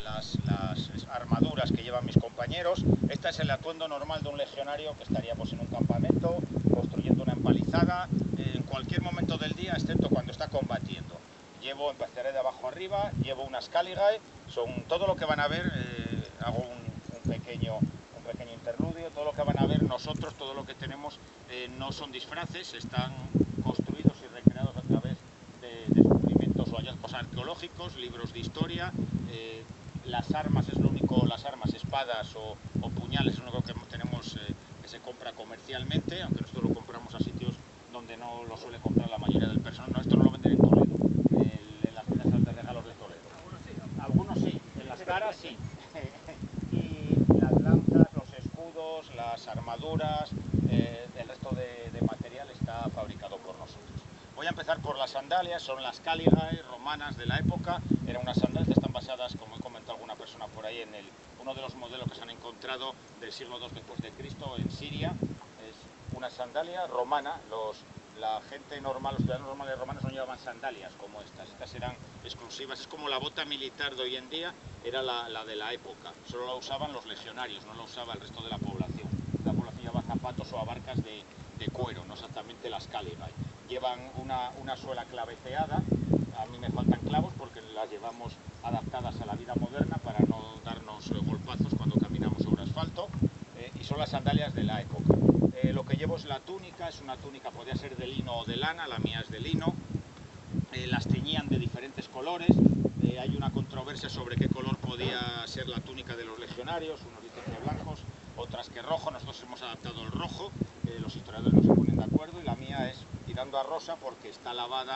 las armaduras que llevan mis compañeros. Este es el atuendo normal de un legionario que estaría pues, en un campamento, construyendo una empalizada, en cualquier momento del día, excepto cuando está combatiendo. Empezaré de abajo arriba, llevo unas caligae, son todo lo que van a ver, hago un pequeño interludio, todo lo que van a ver nosotros, todo lo que tenemos no son disfraces, están construidos y recreados a través de descubrimientos o hallazgos arqueológicos, libros de historia. Las armas es lo único, las armas, espadas o puñales es lo único que tenemos que se compra comercialmente, aunque nosotros lo compramos a sitios donde no lo suele comprar la mayoría del personal. No, esto no lo venden en Toledo, en las tiendas de regalos de Toledo. Algunos sí, en las caras sí. Y las lanzas, los escudos, las armaduras, el resto de material está fabricado por nosotros. Voy a empezar por las sandalias, son las caligae romanas de la época. Eran unas sandalias que están basadas, como he comentado alguna persona por ahí, en uno de los modelos que se han encontrado del siglo II después de Cristo en Siria. Es una sandalia romana. La gente normal, los ciudadanos normales romanos no llevaban sandalias como estas eran exclusivas, es como la bota militar de hoy en día, era la de la época, solo la usaban los legionarios, no la usaba el resto de la población. La población llevaba zapatos o abarcas de cuero, no exactamente las caligae. Llevan una suela claveteada, a mí me faltan clavos porque las llevamos adaptadas a la vida moderna para no darnos golpazos cuando caminamos sobre asfalto, y son las sandalias de la época. Lo que llevo es la túnica, es una túnica, podría ser de lino o de lana, la mía es de lino. Las teñían de diferentes colores, hay una controversia sobre qué color podía ser la túnica de los legionarios, unos dicen que blancos, otras que rojo, nosotros hemos adaptado el rojo, los historiadores no se ponen de acuerdo, y la mía es tirando a rosa porque está lavada